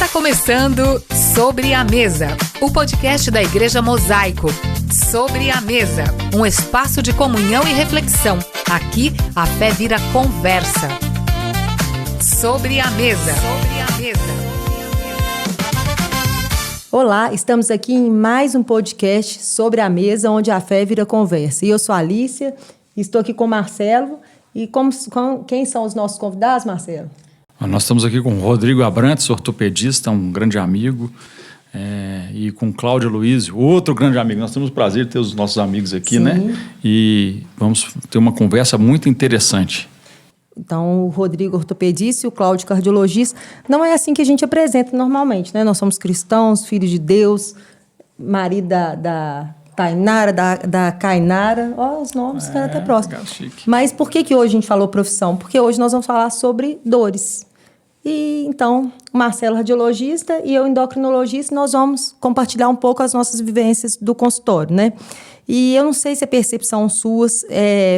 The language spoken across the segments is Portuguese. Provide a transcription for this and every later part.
Está começando Sobre a Mesa, o podcast da Igreja Mosaico. Sobre a Mesa, um espaço de comunhão e reflexão. Aqui, a fé vira conversa. Sobre a Mesa. Sobre a Mesa. Olá, estamos aqui em mais um podcast Sobre a Mesa, onde a fé vira conversa. E eu sou a Alícia, estou aqui com o Marcelo. E quem são os nossos convidados, Marcelo? Nós estamos aqui com o Rodrigo Abrantes, ortopedista, um grande amigo, e com o Cláudio Luiz, outro grande amigo. Nós temos o prazer de ter os nossos amigos aqui, Sim. né? E vamos ter uma conversa muito interessante. Então, o Rodrigo, ortopedista, e o Cláudio, cardiologista. Não é assim que a gente apresenta normalmente, né? Nós somos cristãos, filhos de Deus, marido da Tainara, da Cainara. Ó, os nomes ficaram até próximos. Mas por que hoje a gente falou profissão? Porque hoje nós vamos falar sobre dores. E então, o Marcelo, radiologista, e eu, endocrinologista, nós vamos compartilhar um pouco as nossas vivências do consultório, né? E eu não sei se a percepção sua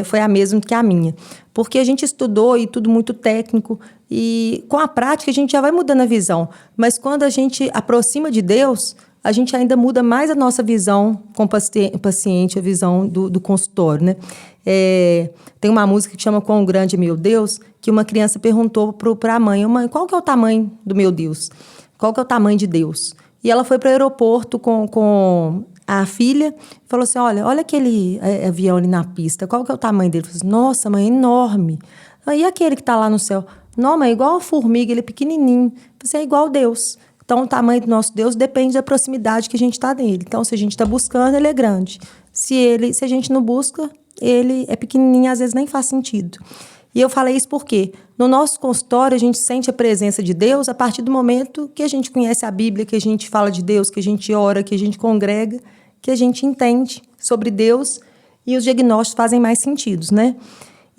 foi a mesma que a minha, porque a gente estudou e tudo muito técnico, e com a prática a gente já vai mudando a visão. Mas quando a gente aproxima de Deus, a gente ainda muda mais a nossa visão com o paciente, a visão do consultório, né? Tem uma música que chama Quão Grande é Meu Deus, que uma criança perguntou para a mãe, qual que é o tamanho do meu Deus? Qual que é o tamanho de Deus? E ela foi para o aeroporto com a filha e falou assim, olha aquele avião ali na pista, qual que é o tamanho dele? Falei assim, nossa, mãe, é enorme. E aquele que está lá no céu? Não, mãe, é igual a formiga, ele é pequenininho. Você é igual a Deus. Então, o tamanho do nosso Deus depende da proximidade que a gente está nele. Então, se a gente está buscando, ele é grande. Se a gente não busca, ele é pequenininho, às vezes nem faz sentido. E eu falei isso porque no nosso consultório a gente sente a presença de Deus a partir do momento que a gente conhece a Bíblia, que a gente fala de Deus, que a gente ora, que a gente congrega, que a gente entende sobre Deus e os diagnósticos fazem mais sentido, né?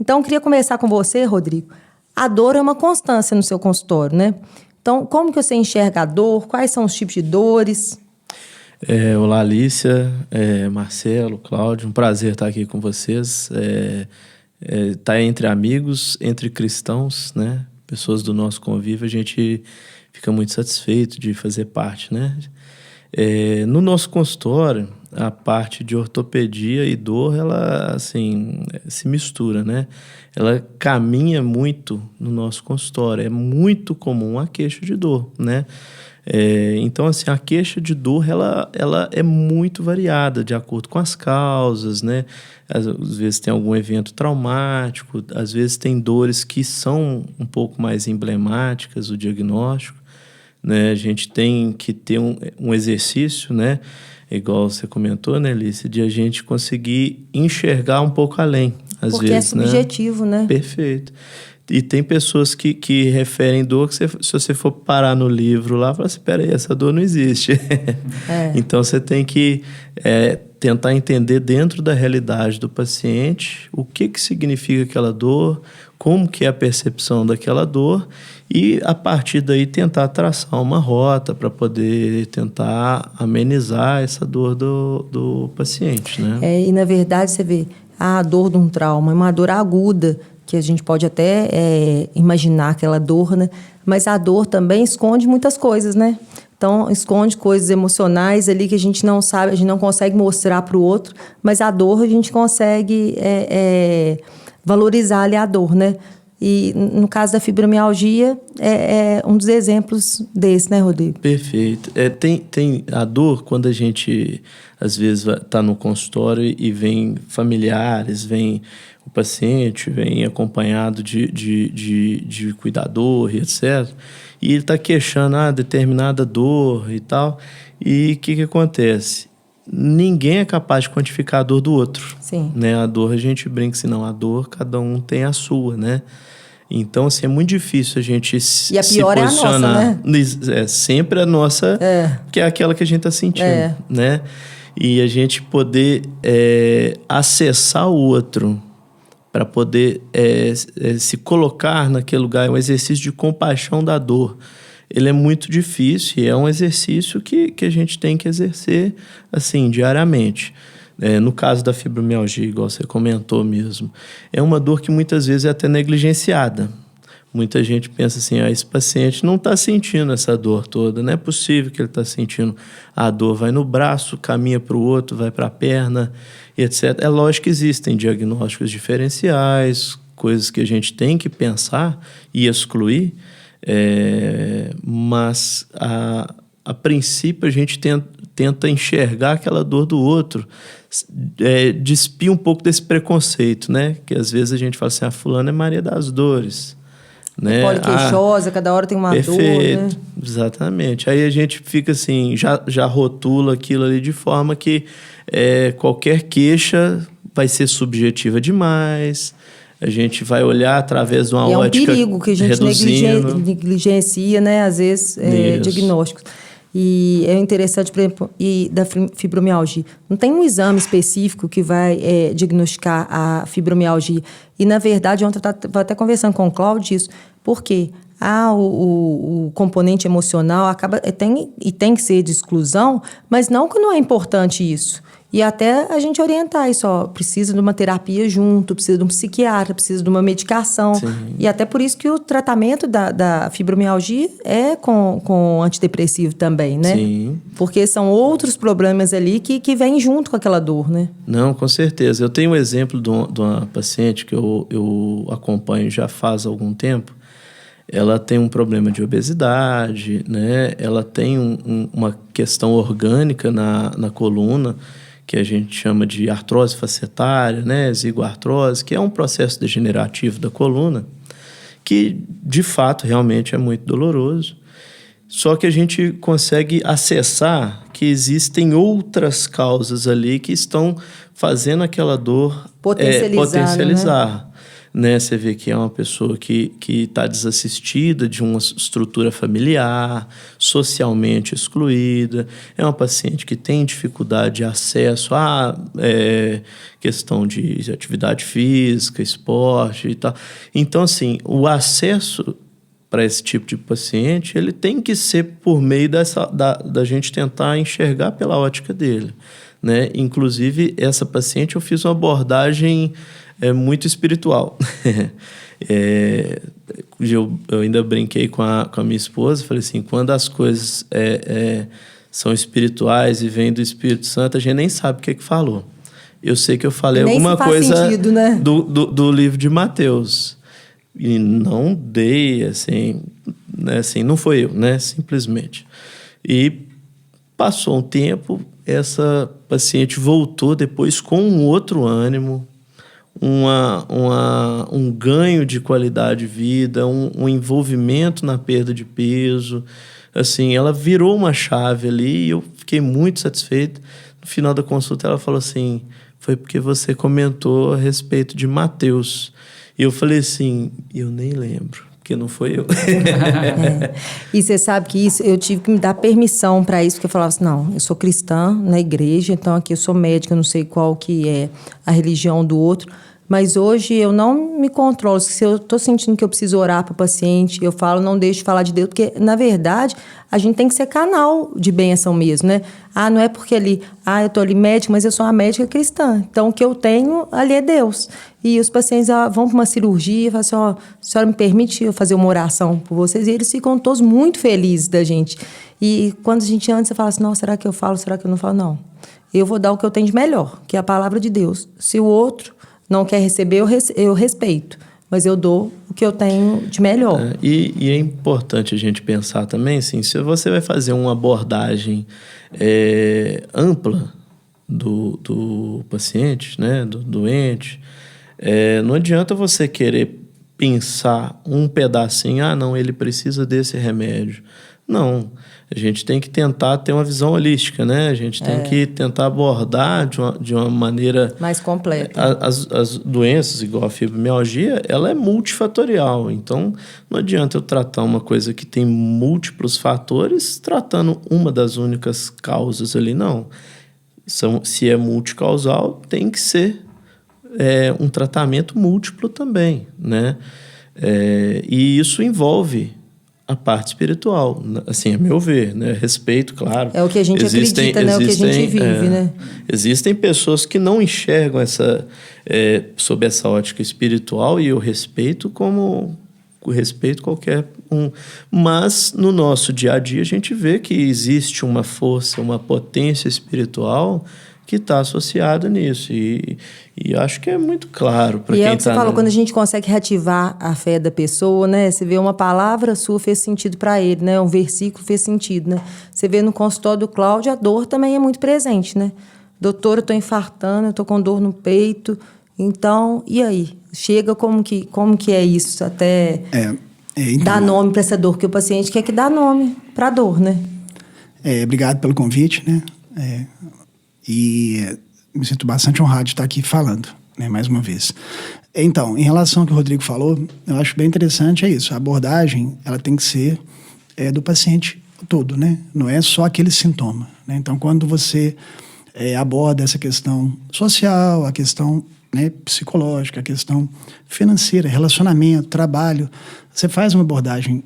Então, eu queria começar com você, Rodrigo. A dor é uma constância no seu consultório, né? Então, como que você enxerga a dor? Quais são os tipos de dores? Olá, Alícia, Marcelo, Cláudio, um prazer estar aqui com vocês. Estar entre amigos, entre cristãos, né? Pessoas do nosso convívio, a gente fica muito satisfeito de fazer parte, né? No nosso consultório, a parte de ortopedia e dor, ela assim, se mistura, né? Ela caminha muito no nosso consultório. É muito comum a queixa de dor, né? Então, assim, a queixa de dor, ela é muito variada de acordo com as causas, né? Às vezes tem algum evento traumático, às vezes tem dores que são um pouco mais emblemáticas, o diagnóstico, né? A gente tem que ter um exercício, né? Igual você comentou, né, Alice, de a gente conseguir enxergar um pouco além, às porque vezes, é subjetivo, né? Perfeito. E tem pessoas que referem dor que se você for parar no livro lá, fala assim, peraí, essa dor não existe. Então, você tem que tentar entender dentro da realidade do paciente o que significa aquela dor, como que é a percepção daquela dor e, a partir daí, tentar traçar uma rota para poder tentar amenizar essa dor do paciente, né? E, na verdade, você vê a dor de um trauma, é uma dor aguda, que a gente pode até imaginar aquela dor, né? Mas a dor também esconde muitas coisas, né? Então, esconde coisas emocionais ali que a gente não sabe, a gente não consegue mostrar para o outro, mas a dor a gente consegue valorizar ali a dor, né? E no caso da fibromialgia, é um dos exemplos desse, né, Rodrigo? Perfeito. Tem a dor quando a gente, às vezes, está no consultório e vem familiares, vem o paciente, vem acompanhado de cuidador e etc. E ele está queixando determinada dor e tal. E o que acontece? Ninguém é capaz de quantificar a dor do outro. Sim. Né? A dor, a gente brinca assim, não, a dor, cada um tem a sua, né? Então, assim, é muito difícil a gente se posicionar. E a pior é a nossa, né? É sempre a nossa, que é aquela que a gente está sentindo, né? E a gente poder acessar o outro para poder se colocar naquele lugar, é um exercício de compaixão da dor. Ele é muito difícil e é um exercício que a gente tem que exercer, assim, diariamente. No caso da fibromialgia, igual você comentou mesmo, é uma dor que muitas vezes é até negligenciada. Muita gente pensa assim, esse paciente não está sentindo essa dor toda, não é possível que ele está sentindo a dor, vai no braço, caminha para o outro, vai para a perna, etc. É lógico que existem diagnósticos diferenciais, coisas que a gente tem que pensar e excluir, mas a princípio a gente tenta enxergar aquela dor do outro, despir um pouco desse preconceito, né? Que às vezes a gente fala assim, fulana é Maria das Dores, né? Poliqueixosa, cada hora tem uma dor, né? Exatamente. Aí a gente fica assim, já rotula aquilo ali de forma que qualquer queixa vai ser subjetiva demais. A gente vai olhar através de uma ótica. É um perigo que a gente negligencia, né? Às vezes, diagnósticos. E é interessante, por exemplo, da fibromialgia. Não tem um exame específico que vai diagnosticar a fibromialgia. E, na verdade, ontem eu estava até conversando com o Cláudio disso. Por quê? O componente emocional tem que ser de exclusão, mas não que não é importante isso. E até a gente orientar isso, precisa de uma terapia junto, precisa de um psiquiatra, precisa de uma medicação. Sim. E até por isso que o tratamento da fibromialgia é com antidepressivo também, né? Sim. Porque são outros problemas ali que vêm junto com aquela dor, né? Não, com certeza. Eu tenho um exemplo de uma paciente que eu acompanho já faz algum tempo. Ela tem um problema de obesidade, né? Ela tem uma questão orgânica na coluna, que a gente chama de artrose facetária, né? Zigoartrose, que é um processo degenerativo da coluna, que, de fato, realmente é muito doloroso. Só que a gente consegue acessar que existem outras causas ali que estão fazendo aquela dor potencializar. Né? Você vê que é uma pessoa que está desassistida de uma estrutura familiar, socialmente excluída, é uma paciente que tem dificuldade de acesso a questão de atividade física, esporte e tal. Então, assim, o acesso para esse tipo de paciente, ele tem que ser por meio da gente tentar enxergar pela ótica dele, né? Inclusive, essa paciente eu fiz uma abordagem muito espiritual. Eu ainda brinquei com a minha esposa, falei assim, quando as coisas são espirituais e vêm do Espírito Santo, a gente nem sabe o que falou. Eu sei que eu falei alguma coisa sentido, né? do livro de Mateus. E não dei, assim, né? Assim, não foi eu, né? Simplesmente. E passou um tempo, essa paciente voltou depois com um outro ânimo, um ganho de qualidade de vida, um envolvimento na perda de peso. Assim, ela virou uma chave ali e eu fiquei muito satisfeito. No final da consulta, ela falou assim, foi porque você comentou a respeito de Mateus. E eu falei assim, eu nem lembro, porque não foi eu. E você sabe que isso, eu tive que me dar permissão para isso, porque eu falava assim, não, eu sou cristã na igreja, então aqui eu sou médica, eu não sei qual que é a religião do outro, mas hoje eu não me controlo. Se eu estou sentindo que eu preciso orar para o paciente, eu falo, não deixo de falar de Deus, porque, na verdade, a gente tem que ser canal de bênção mesmo, né? Não é porque ali, eu estou ali médica, mas eu sou uma médica cristã. Então, o que eu tenho ali é Deus. E os pacientes vão para uma cirurgia e falam assim, a senhora me permite eu fazer uma oração por vocês? E eles ficam todos muito felizes da gente. E quando a gente antes, você fala assim, não, será que eu falo, será que eu não falo? Não. Eu vou dar o que eu tenho de melhor, que é a palavra de Deus. Se o outro não quer receber, eu respeito. Mas eu dou o que eu tenho de melhor. E é importante a gente pensar também, assim, se você vai fazer uma abordagem ampla do paciente, né, do doente, não adianta você querer pensar um pedacinho, não, ele precisa desse remédio. Não, a gente tem que tentar ter uma visão holística, né? A gente tem que tentar abordar de uma maneira mais completa. As doenças, igual a fibromialgia, ela é multifatorial. Então, não adianta eu tratar uma coisa que tem múltiplos fatores tratando uma das únicas causas ali, não. Se é multicausal, tem que ser um tratamento múltiplo também, né? E isso envolve a parte espiritual, assim, a meu ver, né? Respeito, claro. É o que a gente acredita, né? O que a gente vive, né? Existem pessoas que não enxergam sob essa ótica espiritual, e eu respeito como respeito qualquer um. Mas no nosso dia a dia a gente vê que existe uma força, uma potência espiritual que está associada nisso. E acho que é muito claro para quem está... E é o que você falou, quando a gente consegue reativar a fé da pessoa, né? Você vê uma palavra sua fez sentido para ele, né? Um versículo fez sentido, né? Você vê no consultório do Cláudio, a dor também é muito presente, né? Doutor, eu estou infartando, eu estou com dor no peito. Então, e aí? Chega como que é isso? Até então, dar nome para essa dor, que o paciente quer que dá nome para a dor, né? Obrigado pelo convite, né? E me sinto bastante honrado de estar aqui falando, né, mais uma vez. Então, em relação ao que o Rodrigo falou, eu acho bem interessante isso. A abordagem, ela tem que ser do paciente todo, né? Não é só aquele sintoma, né? Então, quando você aborda essa questão social, a questão, né, psicológica, a questão financeira, relacionamento, trabalho, você faz uma abordagem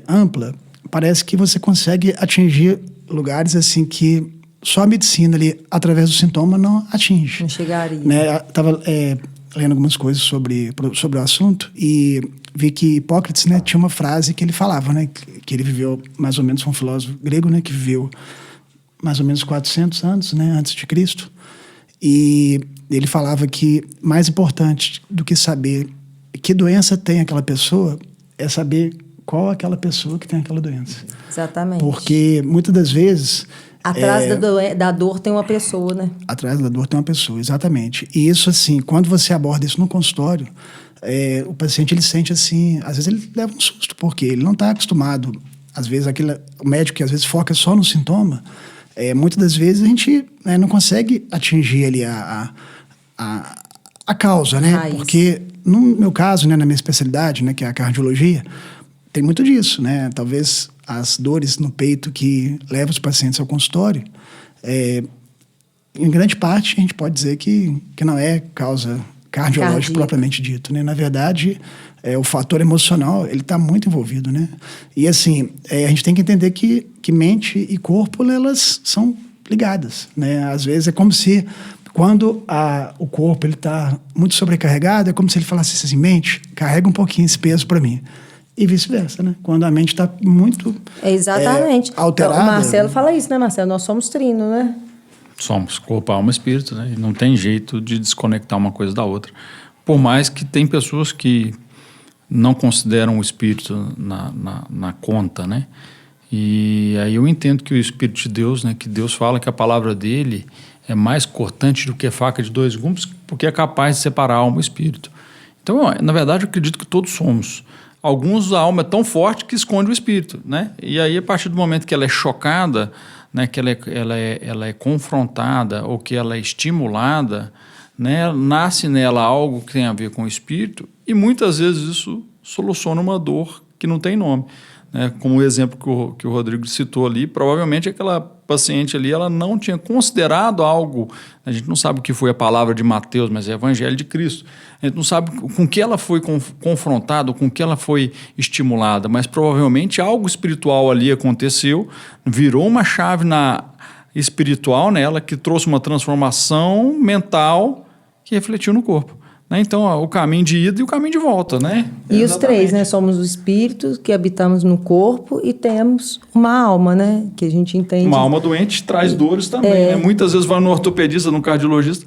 ampla, parece que você consegue atingir lugares assim que só a medicina ali, através do sintoma, não atinge. Não chegaria. Né? Estava lendo algumas coisas sobre o assunto e vi que Hipócrates, né, tinha uma frase que ele falava, né, que ele viveu mais ou menos, foi um filósofo grego, né, que viveu mais ou menos 400 anos, né, antes de Cristo. E ele falava que mais importante do que saber que doença tem aquela pessoa é saber qual é aquela pessoa que tem aquela doença. Exatamente. Porque muitas das vezes... Atrás da dor tem uma pessoa, né? Atrás da dor tem uma pessoa, exatamente. E isso, assim, quando você aborda isso no consultório, o paciente, ele sente assim, às vezes ele leva um susto, porque ele não está acostumado, às vezes o médico que às vezes foca só no sintoma, muitas das vezes a gente não consegue atingir ali a causa, né? Raiz. Porque no meu caso, né, na minha especialidade, né, que é a cardiologia, tem muito disso, né? Talvez as dores no peito que levam os pacientes ao consultório, em grande parte a gente pode dizer que não é causa cardiológica propriamente dito, né? Na verdade, o fator emocional, ele está muito envolvido, né? E assim, a gente tem que entender que mente e corpo, elas são ligadas, né? Às vezes é como se, quando o corpo está muito sobrecarregado, é como se ele falasse assim, mente, carrega um pouquinho esse peso para mim. E vice-versa, né? Quando a mente está muito exatamente. Alterada. O Marcelo fala isso, né, Marcelo? Nós somos trino, né? Somos corpo, alma e espírito, né? E não tem jeito de desconectar uma coisa da outra. Por mais que tem pessoas que não consideram o espírito na conta, né? E aí eu entendo que o Espírito de Deus, né? Que Deus fala que a palavra dele é mais cortante do que faca de dois gumes, porque é capaz de separar alma e espírito. Então, na verdade, eu acredito que todos somos. Alguns, a alma é tão forte que esconde o espírito, né? E aí, a partir do momento que ela é chocada, né, que ela é confrontada ou que ela é estimulada, né, nasce nela algo que tem a ver com o espírito e muitas vezes isso soluciona uma dor que não tem nome. Né? Como o exemplo que o Rodrigo citou ali, provavelmente aquela paciente ali, ela não tinha considerado algo, a gente não sabe o que foi a palavra de Mateus, mas é o Evangelho de Cristo. A gente não sabe com que ela foi confrontada, com que ela foi estimulada, mas provavelmente algo espiritual ali aconteceu, virou uma chave espiritual nela que trouxe uma transformação mental que refletiu no corpo. Né? Então, o caminho de ida e o caminho de volta, né? E os três, né? Somos os espíritos que habitamos no corpo e temos uma alma, né? Que a gente entende. Uma alma doente traz dores também, né? Muitas vezes vai no ortopedista, no cardiologista,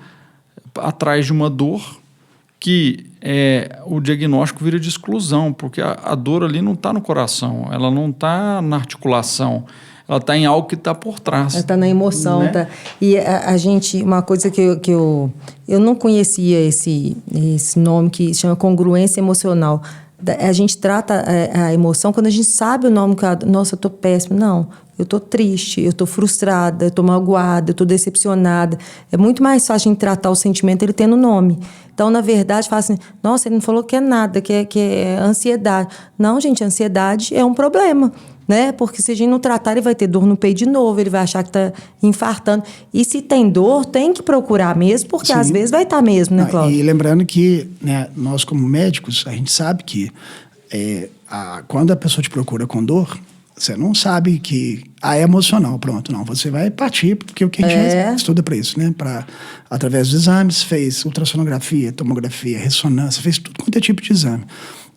atrás de uma dor que o diagnóstico vira de exclusão, porque a dor ali não está no coração, ela não está na articulação, ela está em algo que está por trás. Ela está na emoção, né? Tá? E a gente, uma coisa que eu não conhecia esse nome que chama congruência emocional. A gente trata a emoção quando a gente sabe o nome, nossa, eu estou péssima. Não, eu estou triste, eu estou frustrada, eu estou magoada, eu estou decepcionada. É muito mais fácil a gente tratar o sentimento ele tendo nome. Então, na verdade, fala assim, nossa, ele não falou que é nada, que é ansiedade. Não, gente, a ansiedade é um problema. Né? Porque se a gente não tratar, ele vai ter dor no peito de novo, ele vai achar que está infartando. E se tem dor, tem que procurar mesmo, porque Sim. às vezes vai estar mesmo, né, Cláudio? E lembrando que, né, nós como médicos, a gente sabe que quando a pessoa te procura com dor, você não sabe que é emocional, pronto, não. Você vai partir, porque o que a gente estuda para isso, né? Através dos exames, fez ultrassonografia, tomografia, ressonância, fez tudo quanto é tipo de exame.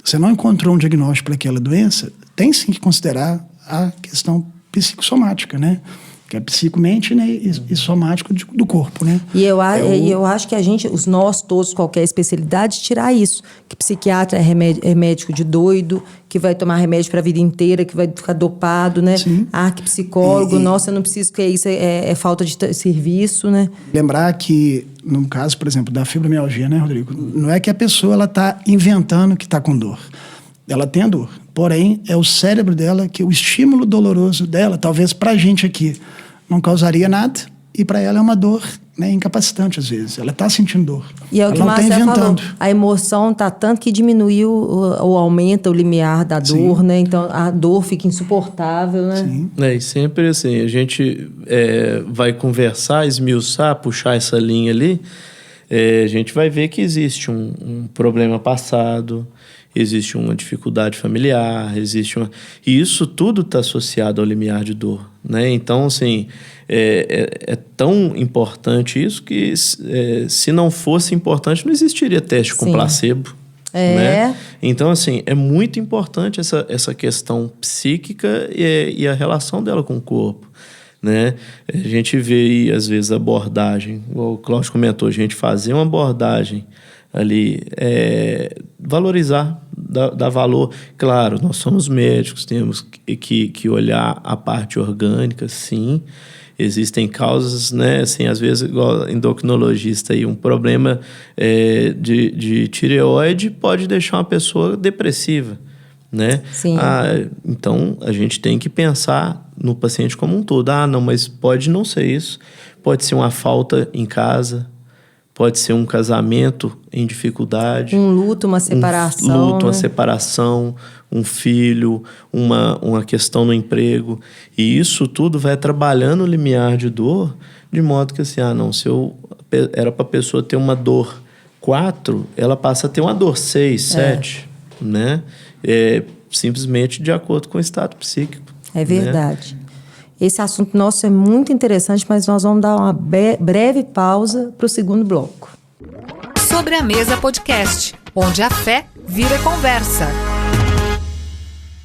você não encontrou um diagnóstico para aquela doença, tem sim que considerar a questão psicossomática, né? Que é psicomente, né, e somático do corpo, né? E eu acho que nós todos, qualquer especialidade, tirar isso. Que psiquiatra é médico de doido, que vai tomar remédio para a vida inteira, que vai ficar dopado, né? Sim. Que psicólogo, nossa, eu não preciso, que isso é falta de serviço, né? Lembrar que, no caso, por exemplo, da fibromialgia, né, Rodrigo? Não é que a pessoa ela está inventando que está com dor. Ela tem a dor. Porém, é o cérebro dela que o estímulo doloroso dela, talvez para a gente aqui, não causaria nada, e para ela é uma dor, né, incapacitante às vezes. Ela está sentindo dor. E é o que o Marcelo falou. A emoção está tanto que diminuiu ou aumenta o limiar da dor, né? Então a dor fica insuportável, né? Sim. E sempre assim, a gente vai conversar, esmiuçar, puxar essa linha ali, a gente vai ver que existe um problema passado, existe uma dificuldade familiar, e isso tudo está associado ao limiar de dor, né? Então, assim, é tão importante isso que se não fosse importante, não existiria teste com placebo. Né? Então, assim, é muito importante essa questão psíquica e a relação dela com o corpo, né? A gente vê aí, às vezes, a abordagem, o Cláudio comentou, a gente fazer uma abordagem ali, valorizar, dar valor. Claro, nós somos médicos, temos que olhar a parte orgânica, sim. Existem causas, né? Assim, às vezes, igual endocrinologista, aí, um problema de tireoide pode deixar uma pessoa depressiva, né? Sim. Então, a gente tem que pensar no paciente como um todo. Não, mas pode não ser isso. Pode ser uma falta em casa, pode ser um casamento em dificuldade. Um luto, uma separação. Uma separação, um filho, uma questão no emprego. E isso tudo vai trabalhando o limiar de dor, de modo que assim, se era para a pessoa ter uma dor 4, ela passa a ter uma dor 6, 7, né? Simplesmente de acordo com o estado psíquico. É verdade. Né? Esse assunto nosso é muito interessante, mas nós vamos dar uma breve pausa para o segundo bloco. Sobre a Mesa Podcast, onde a fé vira conversa.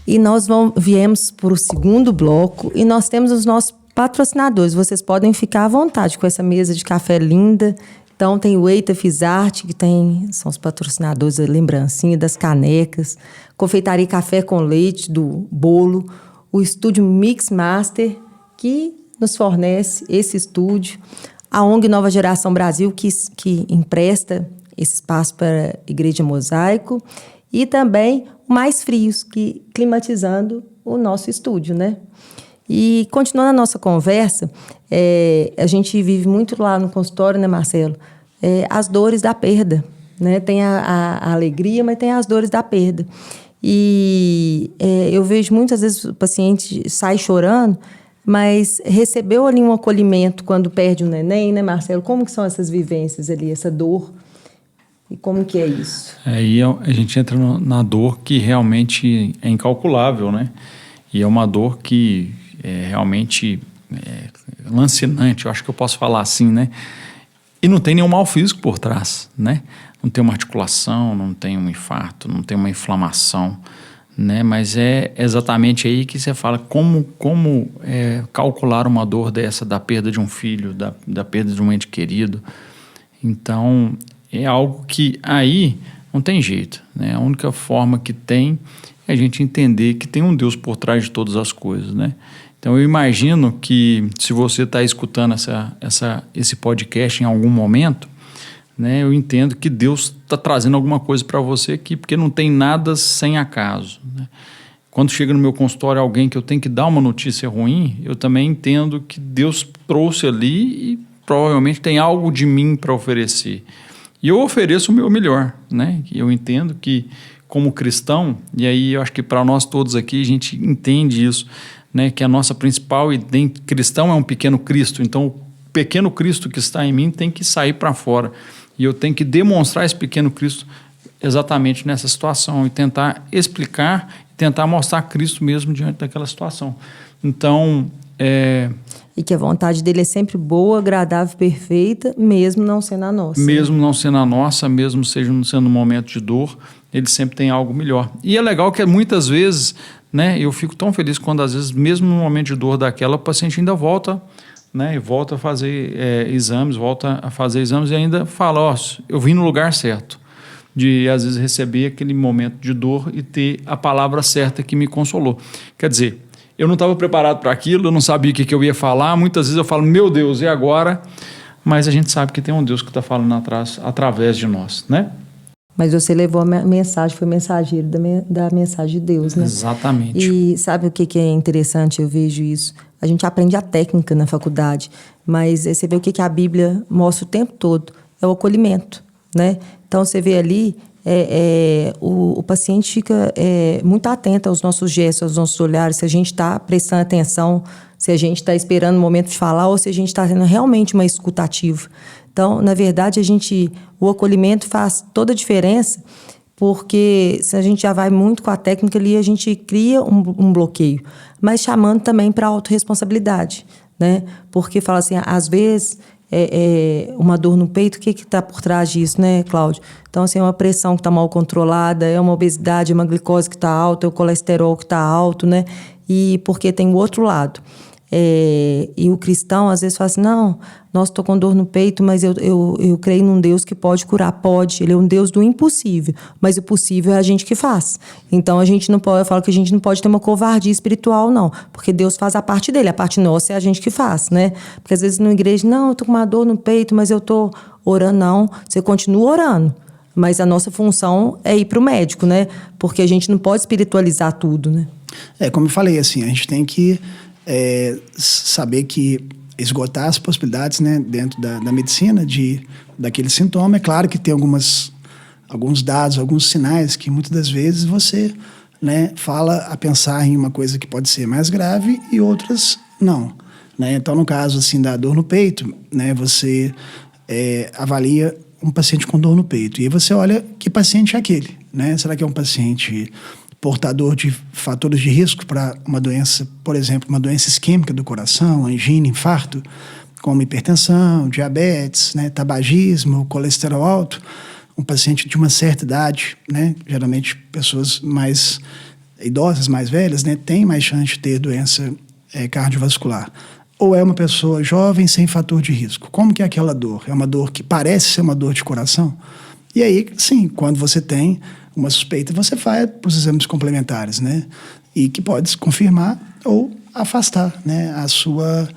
E nós viemos para o segundo bloco e nós temos os nossos patrocinadores. Vocês podem ficar à vontade com essa mesa de café linda. Então, tem o Eita Fizarte, que são os patrocinadores da lembrancinha, das canecas. Confeitaria Café com Leite, do bolo. O estúdio Mix Master, que nos fornece esse estúdio. A ONG Nova Geração Brasil, que empresta esse espaço para a Igreja Mosaico. E também o Mais Frios, que climatizando o nosso estúdio, né? E continuando a nossa conversa, a gente vive muito lá no consultório, né, Marcelo? As dores da perda, né? Tem a alegria, mas tem as dores da perda. E eu vejo muitas vezes o paciente sai chorando, mas recebeu ali um acolhimento quando perde um neném, né, Marcelo? Como que são essas vivências ali, essa dor? E como que é isso? Aí a gente entra na dor que realmente é incalculável, né? E é uma dor que realmente lancinante, eu acho que eu posso falar assim, né? E não tem nenhum mal físico por trás, né? Não tem uma articulação, não tem um infarto, não tem uma inflamação, né? Mas é exatamente aí que você fala como calcular uma dor dessa, da perda de um filho, da perda de um ente querido. Então, é algo que aí não tem jeito, né? A única forma que tem é a gente entender que tem um Deus por trás de todas as coisas, né? Então, eu imagino que se você está escutando esse podcast em algum momento, né, eu entendo que Deus está trazendo alguma coisa para você aqui, porque não tem nada sem acaso, né? Quando chega no meu consultório alguém que eu tenho que dar uma notícia ruim, eu também entendo que Deus trouxe ali e provavelmente tem algo de mim para oferecer. E eu ofereço o meu melhor, né? E eu entendo que, como cristão, e aí eu acho que para nós todos aqui a gente entende isso, né, que a nossa principal identidade cristão é um pequeno Cristo. Então, o pequeno Cristo que está em mim tem que sair para fora. E eu tenho que demonstrar esse pequeno Cristo exatamente nessa situação e tentar explicar, tentar mostrar Cristo mesmo diante daquela situação. Então, E que a vontade dele é sempre boa, agradável, perfeita, mesmo não sendo a nossa. Mesmo não sendo a nossa, mesmo sendo um momento de dor, ele sempre tem algo melhor. E é legal que muitas vezes, né, eu fico tão feliz quando às vezes, mesmo no momento de dor daquela, o paciente ainda volta, né, e volta a fazer exames, e ainda fala, ó, eu vim no lugar certo. De às vezes receber aquele momento de dor e ter a palavra certa que me consolou. Quer dizer, eu não estava preparado para aquilo, eu não sabia o que eu ia falar, muitas vezes eu falo, meu Deus, e agora? Mas a gente sabe que tem um Deus que está falando através de nós, né? Mas você levou a mensagem, foi mensageiro da mensagem de Deus, né? Exatamente. E sabe o que é interessante? Eu vejo isso. A gente aprende a técnica na faculdade, mas você vê o que a Bíblia mostra o tempo todo, é o acolhimento, né? Então, você vê ali, o paciente fica muito atento aos nossos gestos, aos nossos olhares, se a gente está prestando atenção, se a gente está esperando o momento de falar ou se a gente está tendo realmente uma escuta ativa. Então, na verdade, o acolhimento faz toda a diferença, porque se a gente já vai muito com a técnica ali, a gente cria um bloqueio, mas chamando também para a autorresponsabilidade, né? Porque fala assim, às vezes... uma dor no peito, o que está por trás disso, né, Cláudio? Então, assim, é uma pressão que está mal controlada, é uma obesidade, é uma glicose que está alta, é o colesterol que está alto, né? E porque tem o outro lado. E o cristão, às vezes, fala assim, não, nossa, estou com dor no peito, mas eu creio num Deus que pode curar. Pode, ele é um Deus do impossível, mas o possível é a gente que faz. Então, a gente não pode, eu falo que a gente não pode ter uma covardia espiritual, não, porque Deus faz a parte dele, a parte nossa é a gente que faz, né? Porque às vezes na igreja, não, eu estou com uma dor no peito, mas eu estou orando, não, você continua orando. Mas a nossa função é ir para o médico, né? Porque a gente não pode espiritualizar tudo, né? Como eu falei, assim, a gente tem que saber que esgotar as possibilidades, né, dentro da medicina daquele sintoma. É claro que tem alguns dados, alguns sinais que muitas das vezes você, né, fala a pensar em uma coisa que pode ser mais grave e outras não, né? Então, no caso assim, da dor no peito, né, você avalia um paciente com dor no peito e aí você olha que paciente é aquele, né? Será que é um paciente portador de fatores de risco para uma doença, por exemplo, uma doença isquêmica do coração, angina, infarto, como hipertensão, diabetes, né, tabagismo, colesterol alto, um paciente de uma certa idade, né, geralmente pessoas mais idosas, mais velhas, né, tem mais chance de ter doença cardiovascular. Ou é uma pessoa jovem sem fator de risco. Como que é aquela dor? É uma dor que parece ser uma dor de coração? E aí, sim, quando você tem uma suspeita, você vai para os exames complementares, né? E que pode confirmar ou afastar, né, a sua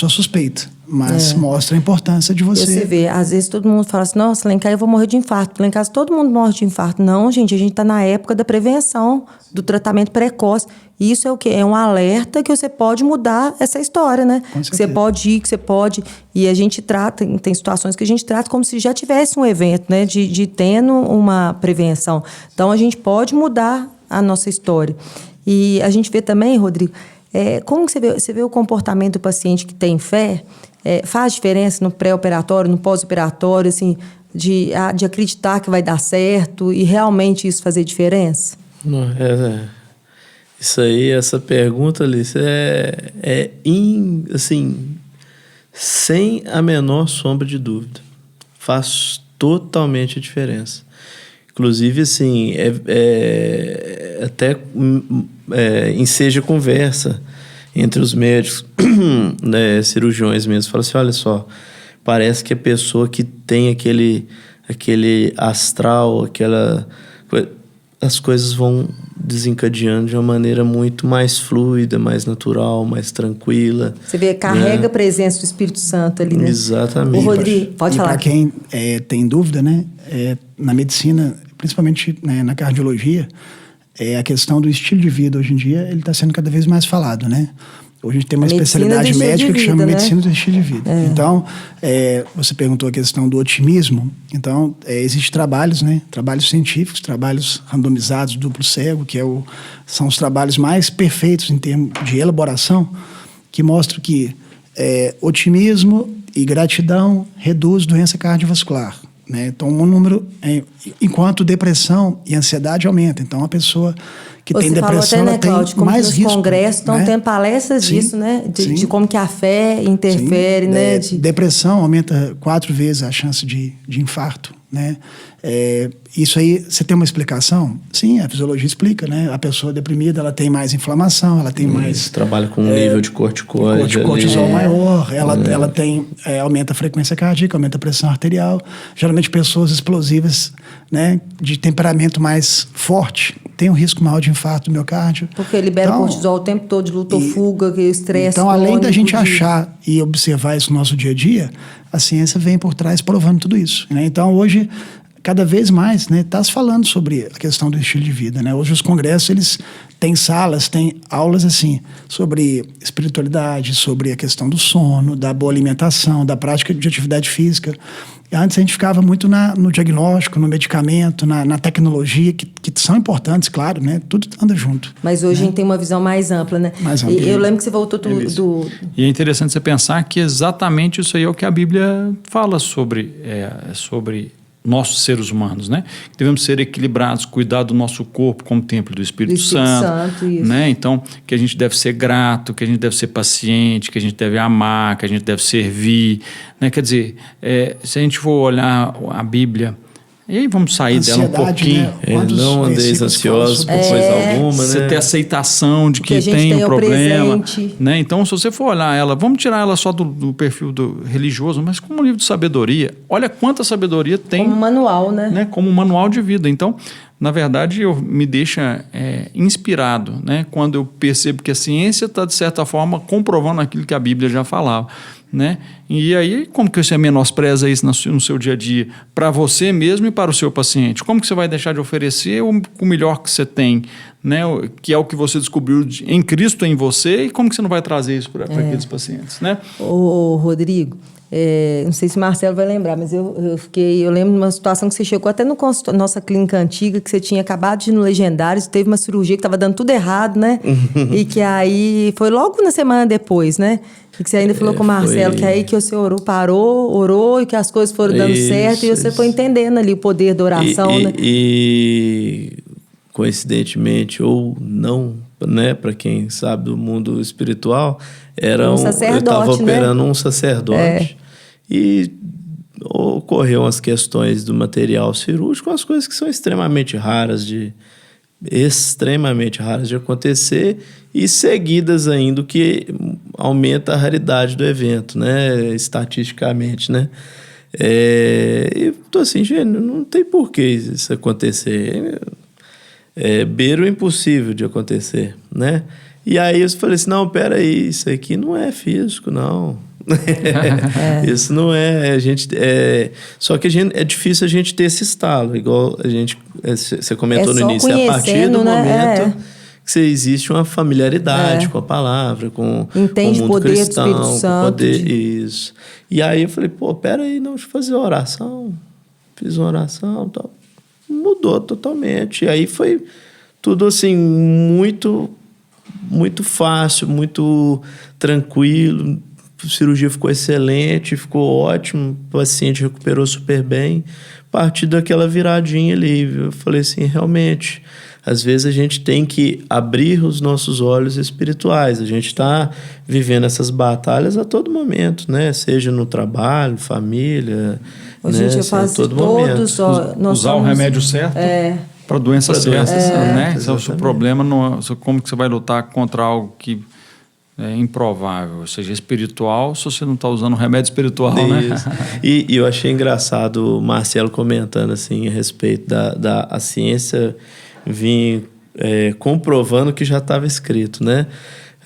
suspeita. Mas mostra a importância de você... vê, às vezes todo mundo fala assim, nossa, lá em casa eu vou morrer de infarto. Lá em casa todo mundo morre de infarto. Não, gente, a gente está na época da prevenção, do tratamento precoce. Isso é o quê? É um alerta que você pode mudar essa história, né? Que você pode ir, que você pode... E a gente trata, tem situações que a gente trata como se já tivesse um evento, né? De tendo uma prevenção. Então, a gente pode mudar a nossa história. E a gente vê também, Rodrigo, como que você vê o comportamento do paciente que tem fé? Faz diferença no pré-operatório, no pós-operatório, assim, de acreditar que vai dar certo e realmente isso fazer diferença? Não, isso aí, essa pergunta, Alice, assim, sem a menor sombra de dúvida. Faz totalmente a diferença. Inclusive, assim, até enseja conversa entre os médicos, né, cirurgiões mesmo. Fala assim, olha só, parece que a pessoa que tem aquele astral, as coisas vão desencadeando de uma maneira muito mais fluida, mais natural, mais tranquila. Você vê, carrega a presença do Espírito Santo ali, né? Exatamente. O Rodrigo, pode falar. Para quem tem dúvida, né, na medicina, principalmente, né, na cardiologia, a questão do estilo de vida hoje em dia, ele está sendo cada vez mais falado, né? Hoje a gente tem uma especialidade médica que chama medicina do estilo de vida. Então, você perguntou a questão do otimismo. Então, existem trabalhos, né? Trabalhos científicos, trabalhos randomizados, duplo cego, que são os trabalhos mais perfeitos em termos de elaboração, que mostram que otimismo e gratidão reduz doença cardiovascular. Né? Então, um número, enquanto depressão e ansiedade aumenta. Então, a pessoa que Você tem falou depressão, até, ela tem Cláudio, como mais nos risco. congressos estão né? tendo palestras Sim, disso, né? sim. De como que a fé interfere, Sim, né? Depressão aumenta 4 vezes a chance de infarto, né? Isso aí, você tem uma explicação? Sim, a fisiologia explica, né? A pessoa deprimida, ela tem mais inflamação, ela tem mais... Trabalha com um nível de corticoide. Cortisol maior, ela tem, aumenta a frequência cardíaca, aumenta a pressão arterial. Geralmente pessoas explosivas, né, de temperamento mais forte, tem um risco maior de infarto do miocárdio. Porque libera cortisol o tempo todo, de luta ou fuga, que o estresse. Então, além da gente crônico achar e observar isso no nosso dia a dia, a ciência vem por trás provando tudo isso, né? Então, hoje, cada vez mais, né, está se falando sobre a questão do estilo de vida, né? Hoje os congressos, eles têm salas, têm aulas assim sobre espiritualidade, sobre a questão do sono, da boa alimentação, da prática de atividade física. Antes a gente ficava muito no diagnóstico, no medicamento, na tecnologia, que são importantes, claro, né? Tudo anda junto. Mas hoje a gente tem uma visão mais ampla, né? Mais ampla. Eu lembro que você voltou do... E é interessante você pensar que exatamente isso aí é o que a Bíblia fala sobre nossos seres humanos, né? Devemos ser equilibrados, cuidar do nosso corpo como templo do Espírito Santo, isso. né? Então, que a gente deve ser grato, que a gente deve ser paciente, que a gente deve amar, que a gente deve servir, né? Quer dizer, se a gente for olhar a Bíblia, e aí vamos sair dela um pouquinho. Né? Não andeis ansiosos por coisa alguma, né? Você ter aceitação de que tem um problema, né? Então, se você for olhar ela, vamos tirar ela só do perfil do religioso, mas como um livro de sabedoria. Olha quanta sabedoria tem. Como manual, né? Como um manual de vida. Então, na verdade, me deixa inspirado, né? Quando eu percebo que a ciência está, de certa forma, comprovando aquilo que a Bíblia já falava, né? E aí, como que você menospreza isso no seu dia a dia, para você mesmo e para o seu paciente? Como que você vai deixar de oferecer o melhor que você tem, né? Que é o que você descobriu em Cristo, em você, e como que você não vai trazer isso para aqueles pacientes, né? Ô, Rodrigo, não sei se o Marcelo vai lembrar, mas eu lembro de uma situação que você chegou até no nossa clínica antiga, que você tinha acabado de ir no Legendários, teve uma cirurgia que estava dando tudo errado, né? E que aí foi logo na semana depois, né? E que você ainda falou com o Marcelo, que aí que você orou e que as coisas foram dando certo, e você foi entendendo ali o poder da oração, né? E coincidentemente ou não, né, para quem sabe do mundo espiritual, eu estava operando um sacerdote, e ocorreu umas questões do material cirúrgico, umas coisas que são extremamente raras de acontecer, e seguidas ainda, o que aumenta a raridade do evento, né, estatisticamente, né? E tô assim, gente, não tem por que isso acontecer. Beira o impossível de acontecer, né? E aí eu falei assim, não, peraí, isso aqui não é físico, não. Isso não é, só que é difícil a gente ter esse estalo, igual a gente, você comentou no início, a partir do momento que existe uma familiaridade com a palavra, com entende o mundo poder cristão, do Espírito Santo, isso. E aí eu falei, peraí, não, deixa eu fazer uma oração. Fiz uma oração e tal. Mudou totalmente. E aí foi tudo assim, muito, muito fácil, muito tranquilo. A cirurgia ficou excelente, ficou ótimo. O paciente recuperou super bem. A partir daquela viradinha ali, eu falei assim, realmente, às vezes a gente tem que abrir os nossos olhos espirituais. A gente está vivendo essas batalhas a todo momento, né? Seja no trabalho, família... A gente faz todo todos... Usar o remédio certo para a doença certa, né? Se é o seu problema, como que você vai lutar contra algo que é improvável, ou seja, espiritual, se você não está usando remédio espiritual, né? E eu achei engraçado o Marcelo comentando assim, a respeito da ciência vir comprovando que já estava escrito, né?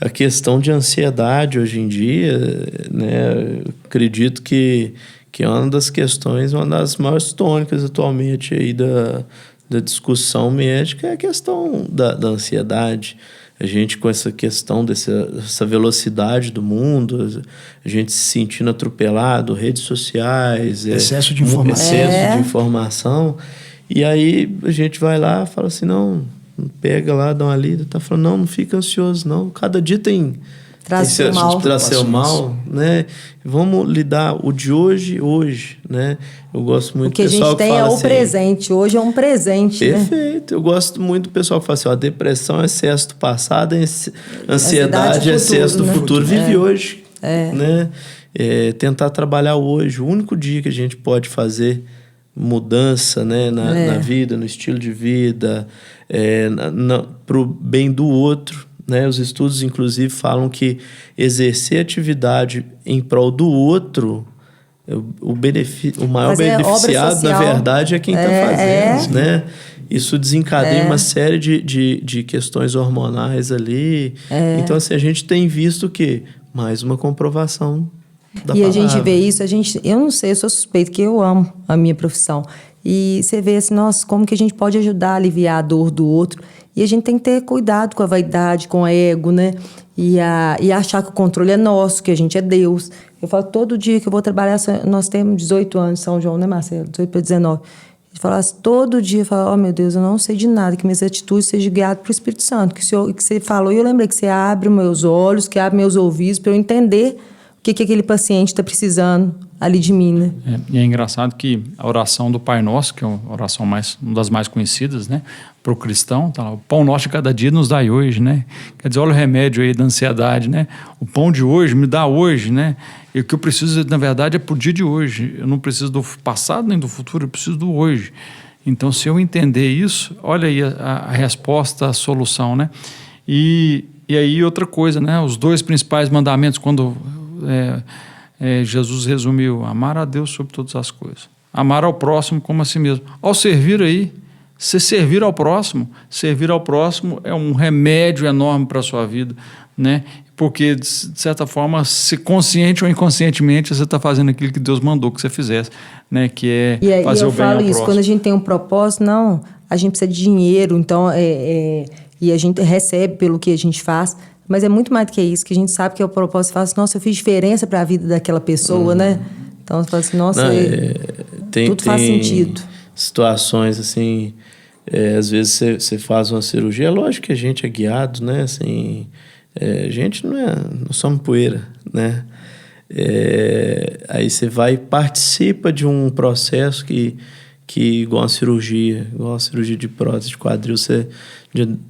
A questão de ansiedade hoje em dia, né? Eu acredito que é uma das questões, uma das maiores tônicas atualmente aí da discussão médica, é a questão da ansiedade. A gente, com essa questão dessa velocidade do mundo, a gente se sentindo atropelado, redes sociais... Excesso de informação. E aí a gente vai lá e fala assim, não, pega lá, dá uma lida, tá falando, não fica ansioso, não. Cada dia tem Trazer o mal. Trazer o mal, né? Vamos lidar o de hoje, né? Eu gosto muito do pessoal que fala. O que a gente tem é o assim, presente. Hoje é um presente, perfeito. Né? Eu gosto muito do pessoal que fala assim, ó, depressão é excesso do passado, ansiedade é excesso do futuro. Vive hoje, né? Tentar trabalhar hoje. O único dia que a gente pode fazer mudança, né? Na vida, no estilo de vida, pro bem do outro. Né? Os estudos, inclusive, falam que exercer atividade em prol do outro, o maior beneficiado, na verdade, é quem está fazendo. Né? Isso desencadeia uma série de questões hormonais ali. Então, assim, a gente tem visto que mais uma comprovação da palavra. A gente vê isso, eu não sei, eu sou suspeito, que eu amo a minha profissão. E você vê assim, nossa, como que a gente pode ajudar a aliviar a dor do outro. E a gente tem que ter cuidado com a vaidade, com o ego, né? E achar que o controle é nosso, que a gente é Deus. Eu falo, todo dia que eu vou trabalhar, nós temos 18 anos em São João, né, Marcelo? 18 para 19. Eu falo assim, todo dia, eu falo, meu Deus, eu não sei de nada, que minhas atitudes sejam guiadas para o Espírito Santo. Que você falou, e eu lembrei que você abre meus olhos, que abre meus ouvidos, para eu entender o que aquele paciente está precisando ali de mim, né? E é engraçado que a oração do Pai Nosso, que é a oração uma das mais conhecidas, né? Para o cristão, tá lá, o pão nosso de cada dia nos dai hoje, né? Quer dizer, olha o remédio aí da ansiedade, né? O pão de hoje me dá hoje, né? E o que eu preciso, na verdade, é pro dia de hoje. Eu não preciso do passado nem do futuro, eu preciso do hoje. Então, se eu entender isso, olha aí a resposta, a solução, né? E aí outra coisa, né? Os 2 principais mandamentos, quando Jesus resumiu, amar a Deus sobre todas as coisas, amar ao próximo como a si mesmo. Ao servir aí, se servir ao próximo é um remédio enorme para a sua vida, né? Porque, de certa forma, se consciente ou inconscientemente, você está fazendo aquilo que Deus mandou que você fizesse, né? Que é fazer o bem ao próximo. E eu falo isso, quando a gente tem um propósito, não, a gente precisa de dinheiro, então, e a gente recebe pelo que a gente faz, mas é muito mais do que isso, que a gente sabe que é o propósito, faz, nossa, eu fiz diferença para a vida daquela pessoa, né? Então, você fala assim, nossa, tudo faz sentido. Situações, assim, às vezes você faz uma cirurgia, é lógico que a gente é guiado, né? Assim, a gente não somos poeira, né? Aí você vai e participa de um processo que igual a cirurgia de prótese de quadril,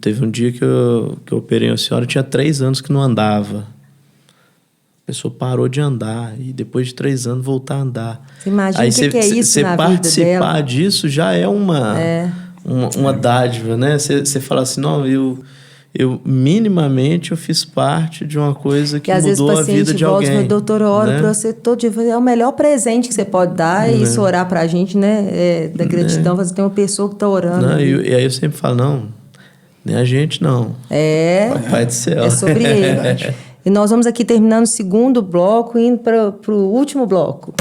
teve um dia que eu operei uma senhora, tinha 3 anos que não andava. A pessoa parou de andar e depois de 3 anos voltar a andar. Você imagina o que é isso na vida dela? Você participar disso já é uma dádiva, né? Você fala assim, não, eu minimamente eu fiz parte de uma coisa que mudou a vida de alguém. Volta, doutor, ora para você todo dia. É o melhor presente que você pode dar, isso orar para a gente, né? Da gratidão, você tem uma pessoa que está orando. Não, e aí eu sempre falo, não, nem a gente não. Papai do céu. É sobre ele. E nós vamos aqui terminando o 2º bloco, indo para o último bloco.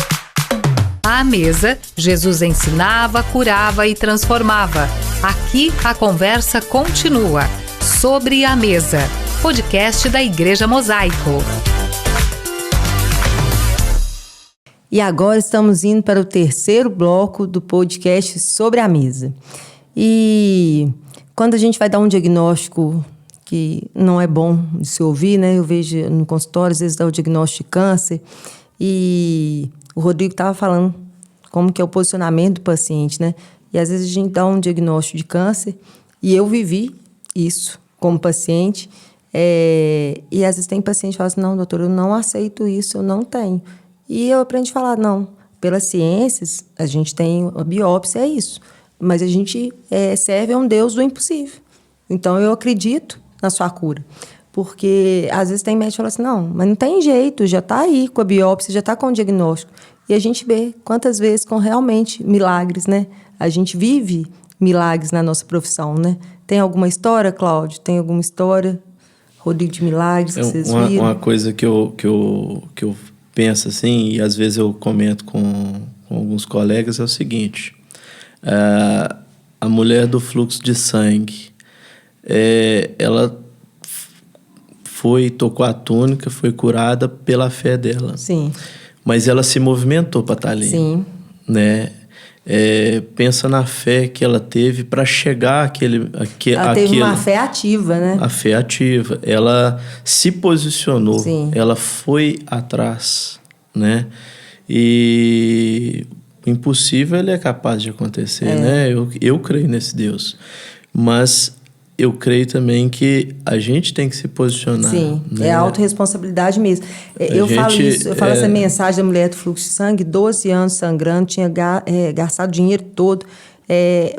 À mesa, Jesus ensinava, curava e transformava. Aqui a conversa continua. Sobre a Mesa, podcast da Igreja Mosaico. E agora estamos indo para o 3º bloco do podcast Sobre a Mesa. E quando a gente vai dar um diagnóstico que não é bom de se ouvir, né? Eu vejo no consultório, às vezes dá o diagnóstico de câncer, e o Rodrigo estava falando como que é o posicionamento do paciente, né? E às vezes a gente dá um diagnóstico de câncer, e eu vivi isso como paciente, e às vezes tem paciente que fala assim, não, doutor, eu não aceito isso, eu não tenho. E eu aprendi a falar, não, pelas ciências, a gente tem a biópsia, é isso, mas a gente serve a um Deus do impossível. Então, eu acredito na sua cura. Porque, às vezes, tem médico que fala assim, não, mas não tem jeito, já está aí com a biópsia, já está com o diagnóstico. E a gente vê quantas vezes com realmente milagres, né? A gente vive milagres na nossa profissão, né? Tem alguma história, Cláudio? Tem alguma história, Rodrigo, de milagres que vocês viram? Uma coisa que eu penso assim, e às vezes eu comento com alguns colegas, é o seguinte. A mulher do fluxo de sangue, ela tocou a túnica, foi curada pela fé dela. Sim. Mas ela se movimentou para estar ali. Sim. Né? pensa na fé que ela teve para chegar àquele... Ela teve uma fé ativa, né? A fé ativa. Ela se posicionou. Sim. Ela foi atrás, né? E o impossível, ele é capaz de acontecer, né? Eu creio nesse Deus. Mas eu creio também que a gente tem que se posicionar. Sim, né? é autorresponsabilidade mesmo. Eu falo essa mensagem da mulher do fluxo de sangue, 12 anos sangrando, tinha gastado o dinheiro todo.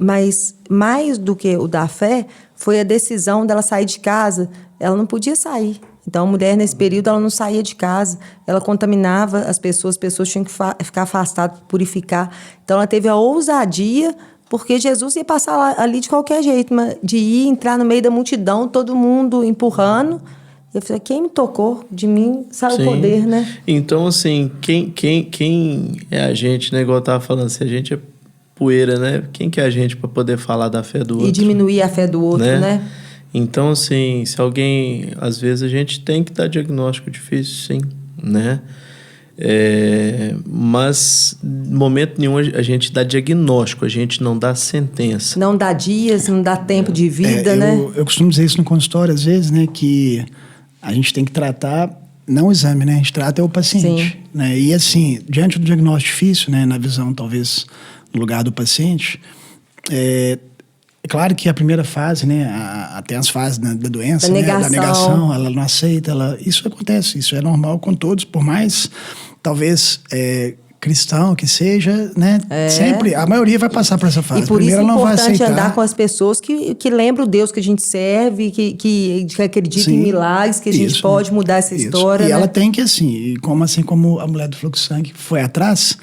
Mas mais do que o da fé, foi a decisão dela sair de casa. Ela não podia sair. Então, a mulher, nesse período, ela não saía de casa. Ela contaminava as pessoas tinham que ficar afastadas, purificar. Então, ela teve a ousadia, porque Jesus ia passar ali de qualquer jeito, de ir, entrar no meio da multidão, todo mundo empurrando. Eu falei, quem me tocou de mim sabe o poder, né? Então, assim, quem é a gente, né? Igual eu estava falando, se a gente é poeira, né? Quem que é a gente para poder falar da fé do outro? E diminuir a fé do outro, né? Então, assim, se alguém... Às vezes a gente tem que dar diagnóstico difícil, sim, né? Mas, em momento nenhum, a gente dá diagnóstico, a gente não dá sentença. Não dá dias, não dá tempo de vida, né? Eu costumo dizer isso no consultório, às vezes, né? Que a gente tem que tratar, não o exame, né? A gente trata o paciente. Né? E, assim, diante do diagnóstico difícil, né? Na visão, talvez, no lugar do paciente... É claro que a primeira fase, né, até as fases da doença, da né, negação. Da negação, ela não aceita, isso acontece, isso é normal com todos, por mais, talvez, cristão que seja, né, sempre, a maioria vai passar por essa fase. E por Primeiro, isso é ela não vai importante aceitar. andar com as pessoas que lembram o Deus que a gente serve, que acreditam em milagres, que a gente pode mudar essa história. E né? ela tem que, assim como a mulher do fluxo de sangue foi atrás,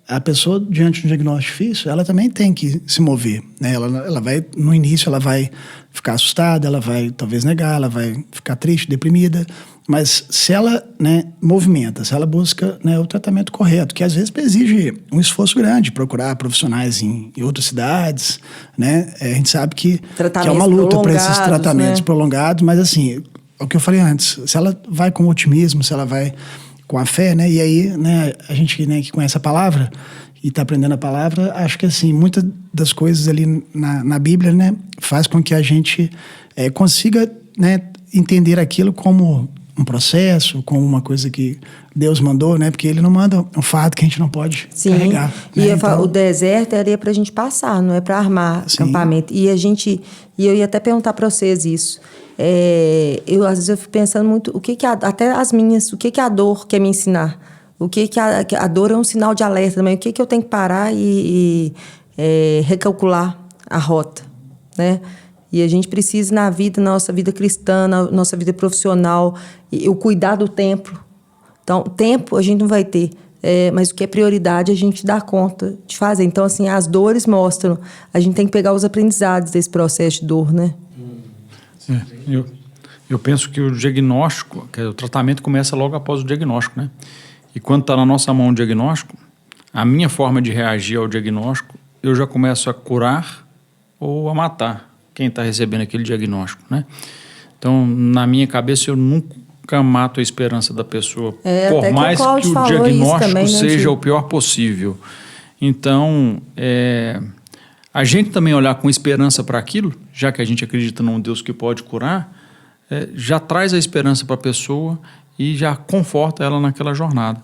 a pessoa, diante de um diagnóstico difícil, ela também tem que se mover, né? Ela vai, no início, ela vai ficar assustada, ela vai talvez negar, ela vai ficar triste, deprimida, mas se ela, né, movimenta, se ela busca, né, o tratamento correto, que às vezes exige um esforço grande, procurar profissionais em outras cidades, né? A gente sabe que é uma luta para esses tratamentos, né, prolongados, mas assim, o que eu falei antes, se ela vai com otimismo, se ela vai com a fé, né? E aí, né, a gente, né, que conhece a palavra e está aprendendo a palavra, acho que assim, muitas das coisas ali na Bíblia, né, faz com que a gente consiga, né, entender aquilo como um processo, como uma coisa que Deus mandou, né? Porque Ele não manda um fardo que a gente não pode carregar. E né? o deserto é para a gente passar, não é para armar acampamento. E eu ia até perguntar para vocês isso. Às vezes eu fico pensando muito, até as minhas, o que a dor quer me ensinar? O que a dor é um sinal de alerta também. O que eu tenho que parar e recalcular a rota, né? E a gente precisa na nossa vida cristã, na nossa vida profissional, o cuidar do templo. Então, tempo a gente não vai ter, mas o que é prioridade a gente dá conta de fazer. Então, assim, as dores mostram, a gente tem que pegar os aprendizados desse processo de dor, né? Eu penso que o diagnóstico, que o tratamento começa logo após o diagnóstico, né? E quando está na nossa mão o diagnóstico, a minha forma de reagir ao diagnóstico, eu já começo a curar ou a matar quem está recebendo aquele diagnóstico, né? Então, na minha cabeça, eu nunca mato a esperança da pessoa, por mais que o diagnóstico também, né, seja o pior possível. Então, a gente também olhar com esperança para aquilo, já que a gente acredita num Deus que pode curar, já traz a esperança para a pessoa e já conforta ela naquela jornada.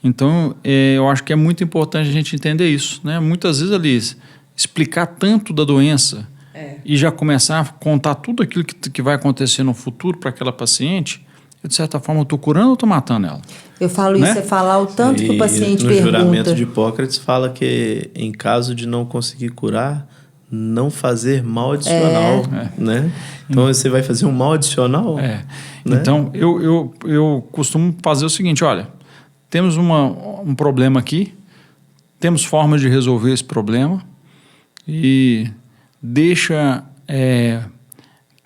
Então, eu acho que é muito importante a gente entender isso, né? Muitas vezes, Alice, explicar tanto da doença e já começar a contar tudo aquilo que vai acontecer no futuro para aquela paciente, eu, de certa forma, estou curando ou estou matando ela? Eu falo né? Isso, é falar o tanto que o paciente no pergunta. No juramento de Hipócrates fala que, em caso de não conseguir curar, não fazer mal adicional, né? Então, você vai fazer um mal adicional? Né? Então, eu costumo fazer o seguinte, olha, temos um problema aqui, temos formas de resolver esse problema e deixa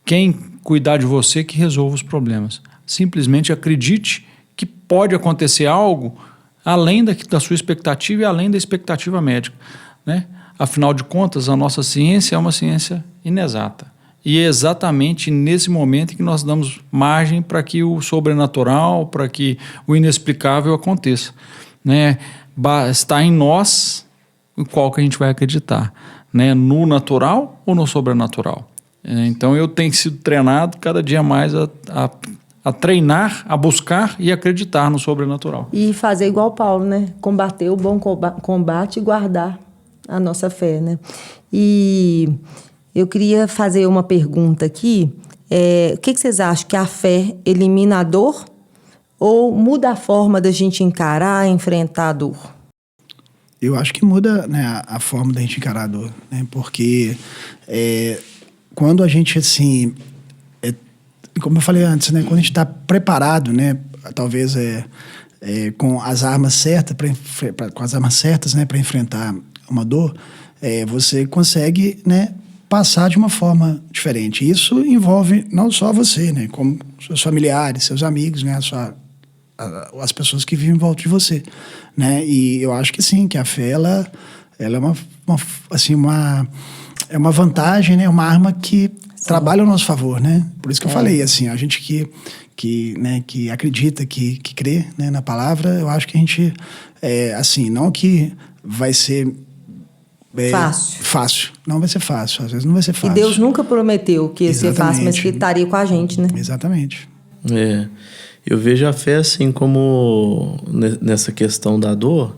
quem cuidar de você que resolva os problemas. Simplesmente acredite que pode acontecer algo além da sua expectativa e além da expectativa médica, né? Afinal de contas, a nossa ciência é uma ciência inexata. E é exatamente nesse momento que nós damos margem para que o sobrenatural, para que o inexplicável aconteça, né? Está em nós em qual que a gente vai acreditar, né? No natural ou no sobrenatural. Então eu tenho sido treinado cada dia mais a treinar, a buscar e acreditar no sobrenatural. E fazer igual Paulo, né? Combater o bom combate e guardar a nossa fé, né? E eu queria fazer uma pergunta aqui. O que vocês acham? Que a fé elimina a dor ou muda a forma da gente encarar, enfrentar a dor? Eu acho que muda, né, a forma da gente encarar a dor, né? Porque quando a gente, assim, como eu falei antes, né, quando a gente está preparado, né, talvez com as armas certas, com as armas certas, né, para enfrentar uma dor, você consegue, né, passar de uma forma diferente. Isso envolve não só você, né, como seus familiares, seus amigos, né, as pessoas que vivem em volta de você, né? E eu acho que sim, que a fé ela é uma vantagem, né? Uma arma que trabalha ao nosso favor, né? Por isso que eu falei, assim, a gente que acredita, que crê, né, na palavra, eu acho que a gente, assim, não que vai ser fácil. Não vai ser fácil, às vezes não vai ser fácil. E Deus nunca prometeu que ia ser fácil, mas que Ele estaria com a gente, né? Exatamente. Eu vejo a fé assim como, nessa questão da dor,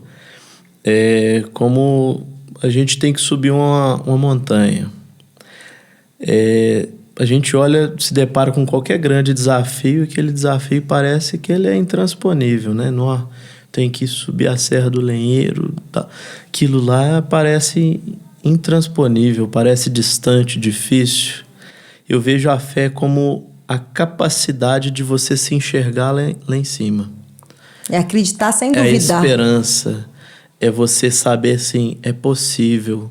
como a gente tem que subir uma montanha. A gente olha, se depara com qualquer grande desafio, e aquele desafio parece que ele é intransponível, né? Tem que subir a Serra do Lenheiro, tá? Aquilo lá parece intransponível, parece distante, difícil. Eu vejo a fé como a capacidade de você se enxergar lá em cima. É acreditar sem duvidar. É a esperança. É você saber, assim, é possível.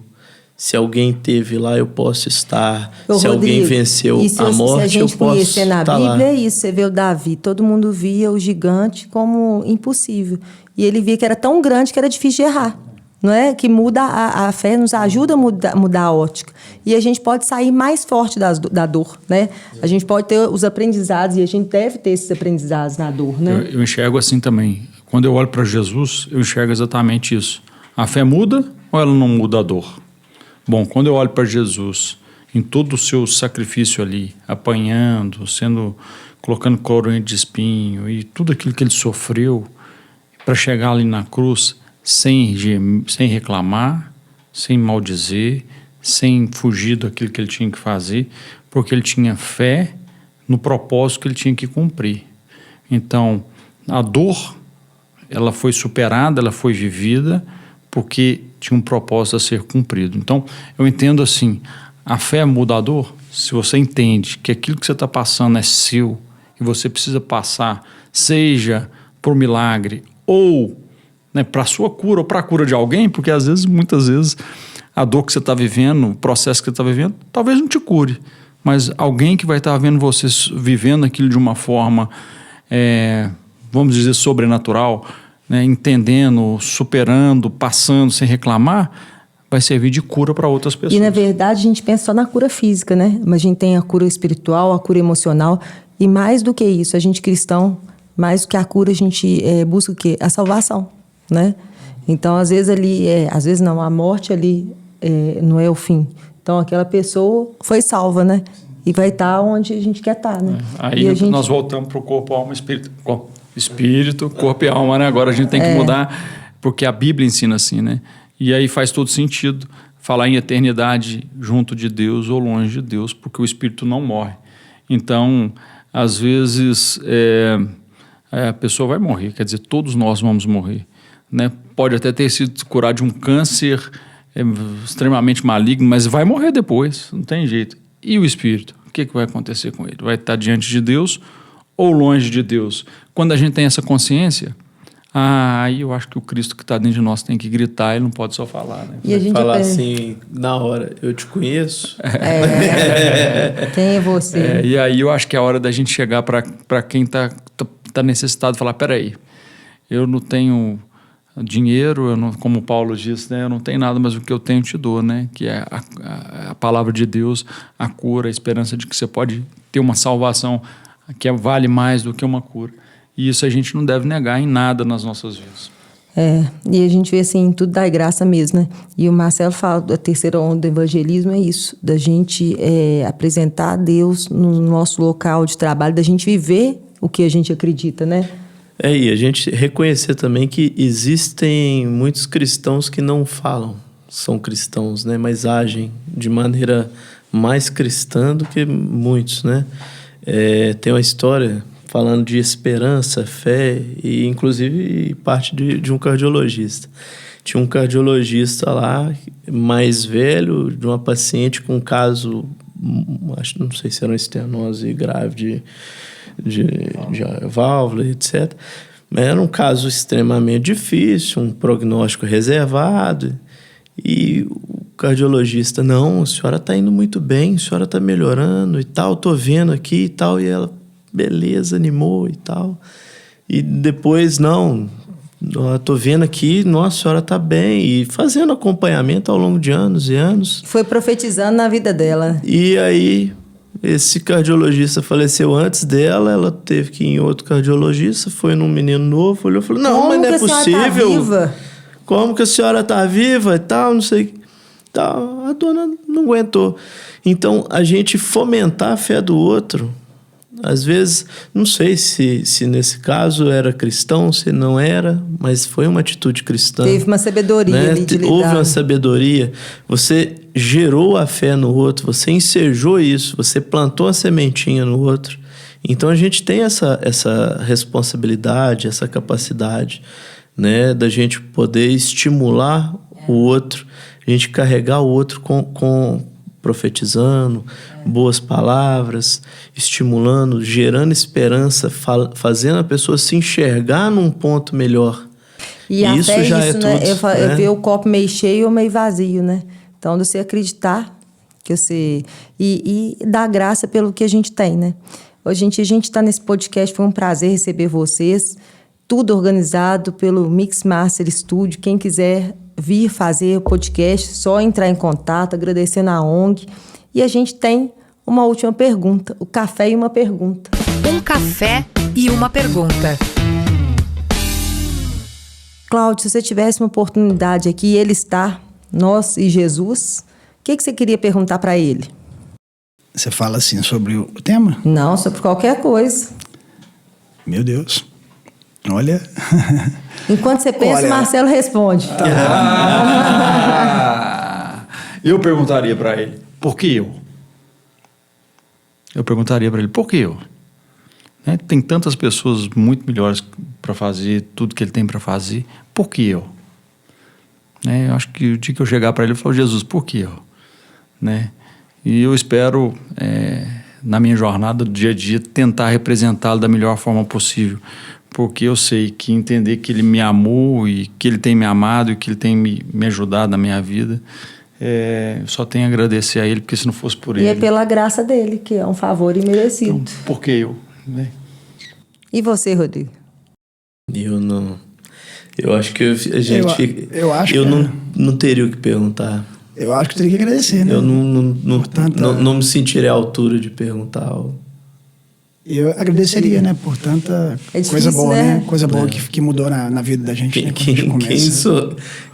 Se alguém esteve lá, eu posso estar. Se alguém venceu a morte, eu posso estar lá. Se a gente conhecer na Bíblia, é isso. Você vê o Davi. Todo mundo via o gigante como impossível. E ele via que era tão grande que era difícil de errar. Não é? Que muda a fé, nos ajuda a mudar a ótica. E a gente pode sair mais forte da dor, né? A gente pode ter os aprendizados, e a gente deve ter esses aprendizados na dor, né? Eu enxergo assim também. Quando eu olho para Jesus, eu enxergo exatamente isso. A fé muda ou ela não muda a dor? Bom, quando eu olho para Jesus, em todo o seu sacrifício ali, apanhando, colocando coroa de espinho e tudo aquilo que ele sofreu para chegar ali na cruz, sem reclamar, sem maldizer, sem fugir daquilo que ele tinha que fazer, porque ele tinha fé no propósito que ele tinha que cumprir. Então, a dor, ela foi superada, ela foi vivida, porque tinha um propósito a ser cumprido. Então, eu entendo assim, a fé muda a dor. Se você entende que aquilo que você está passando é seu, e você precisa passar, seja por milagre ou, né, para a sua cura ou para a cura de alguém, porque muitas vezes, a dor que você está vivendo, o processo que você está vivendo, talvez não te cure, mas alguém que vai estar vendo você vivendo aquilo de uma forma, vamos dizer, sobrenatural, né, entendendo, superando, passando, sem reclamar, vai servir de cura para outras pessoas. E, na verdade, a gente pensa só na cura física, né? Mas a gente tem a cura espiritual, a cura emocional, e mais do que isso, a gente cristão, mais do que a cura, a gente busca o quê? A salvação, né? Então, às vezes ali, às vezes não, a morte ali não é o fim. Então, aquela pessoa foi salva, né? E vai estar onde a gente quer estar, né? Aí nós voltamos para o corpo, alma e espírito. Espírito, corpo e alma, né? Agora a gente tem que mudar, porque a Bíblia ensina assim, né? E aí faz todo sentido falar em eternidade junto de Deus ou longe de Deus, porque o espírito não morre. Então, às vezes, a pessoa vai morrer, quer dizer, todos nós vamos morrer, né? Pode até ter sido curado de um câncer extremamente maligno, mas vai morrer depois, não tem jeito. E o espírito? O que vai acontecer com ele? Vai estar diante de Deus ou longe de Deus? Quando a gente tem essa consciência, aí eu acho que o Cristo que está dentro de nós tem que gritar, ele não pode só falar, né? E a gente falar assim, na hora, eu te conheço. Quem é você? E aí eu acho que é a hora da gente chegar para quem está necessitado, falar, peraí, eu não tenho dinheiro, como Paulo disse, né, eu não tenho nada, mas o que eu tenho te dou, né? Que é a palavra de Deus, a cura, a esperança de que você pode ter uma salvação que vale mais do que uma cura. E isso a gente não deve negar em nada nas nossas vidas. E a gente vê assim, tudo dá graça mesmo, né? E o Marcelo fala da terceira onda do evangelismo, é isso, da gente apresentar a Deus no nosso local de trabalho, da gente viver o que a gente acredita, né? E a gente reconhecer também que existem muitos cristãos que não falam, são cristãos, né? Mas agem de maneira mais cristã do que muitos, né? Tem uma história falando de esperança, fé e inclusive parte de um cardiologista. Tinha um cardiologista lá, mais velho, de uma paciente com um caso, não sei se era uma estenose grave de válvula, etc. Mas era um caso extremamente difícil, um prognóstico reservado. E o cardiologista, não, a senhora está indo muito bem, a senhora está melhorando e tal, estou vendo aqui e tal. E ela, beleza, animou e tal. E depois, não, estou vendo aqui, nossa, a senhora está bem. E fazendo acompanhamento ao longo de anos e anos. Foi profetizando na vida dela. E aí, esse cardiologista faleceu antes dela, ela teve que ir em outro cardiologista, foi num menino novo, olhou e falou, não, mas não é possível. Tá viva? Como que a senhora está viva e tal, não sei. Tal. A dona não aguentou. Então, a gente fomentar a fé do outro, às vezes, não sei se nesse caso era cristão, se não era, mas foi uma atitude cristã. Teve uma sabedoria, né? Ali de lidar. Houve uma sabedoria. Você gerou a fé no outro, você ensejou isso, você plantou a sementinha no outro. Então, a gente tem essa responsabilidade, essa capacidade, né, da gente poder estimular o outro, a gente carregar o outro profetizando, boas palavras, estimulando, gerando esperança, fazendo a pessoa se enxergar num ponto melhor. E isso até já isso, é tudo, né? Eu ver o copo meio cheio ou meio vazio, né? Então, você acreditar que você... E dar graça pelo que a gente tem, né? Hoje a gente está nesse podcast, foi um prazer receber vocês. Tudo organizado pelo Mix Master Studio. Quem quiser vir fazer o podcast, só entrar em contato, agradecendo a ONG. E a gente tem uma última pergunta, o café e uma pergunta. Um café e uma pergunta. Cláudio, se você tivesse uma oportunidade aqui, ele está, nós e Jesus, o que você queria perguntar para ele? Você fala assim sobre o tema? Não, sobre qualquer coisa. Meu Deus. Olha. Enquanto você pensa, o Marcelo responde. Eu perguntaria para ele, por que eu? Eu perguntaria para ele, por que eu? Né? Tem tantas pessoas muito melhores para fazer tudo que ele tem para fazer, por que eu? Né? Eu acho que o dia que eu chegar para ele, eu falo, Jesus, por que eu? Né? E eu espero, na minha jornada do dia a dia, tentar representá-lo da melhor forma possível. Porque eu sei que entender que ele me amou e que ele tem me amado e que ele tem me ajudado na minha vida, eu só tenho a agradecer a ele, porque se não fosse por ele... E é pela graça dele, que é um favor imerecido. Então, por que eu? Né? E você, Rodrigo? Eu não... Eu acho que a gente... Eu não teria o que perguntar. Eu acho que teria que agradecer, né? Eu não me sentiria à altura de perguntar algo. Eu agradeceria, né? Por tanta coisa boa, né? Coisa boa que mudou na vida da gente, né?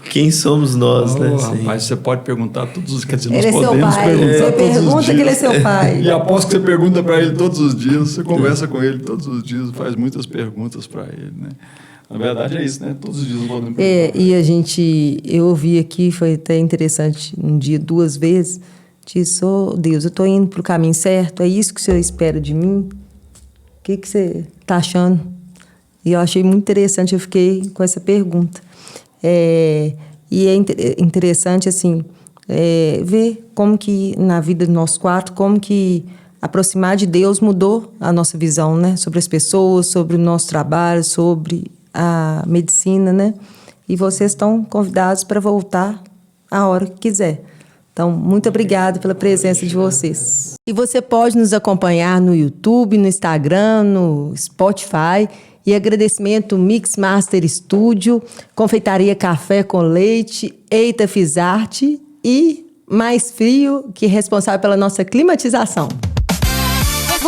Quem somos nós, né? Rapaz, você pode perguntar todos os... Quer dizer, nós ele é podemos seu pai. Você pergunta que ele é seu pai. E aposto que você pergunta para ele todos os dias, você conversa com ele todos os dias, faz muitas perguntas para ele, né? Na verdade é isso, né? Todos os dias podemos perguntar. E eu ouvi aqui, foi até interessante, um dia, 2 vezes, disse, Deus, eu estou indo para o caminho certo, é isso que o Senhor espera de mim? O que você está achando? E eu achei muito interessante, eu fiquei com essa pergunta. E é interessante, assim, ver como que, na vida de nós 4, como que aproximar de Deus mudou a nossa visão, né? Sobre as pessoas, sobre o nosso trabalho, sobre a medicina, né? E vocês estão convidados para voltar a hora que quiser. Então, muito obrigada pela presença de vocês. E você pode nos acompanhar no YouTube, no Instagram, no Spotify. E agradecimento Mix Master Studio, Confeitaria Café com Leite, Eita Fizarte e Mais Frio, que é responsável pela nossa climatização.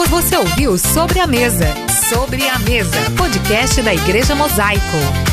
Você ouviu Sobre a Mesa. Sobre a Mesa, podcast da Igreja Mosaico.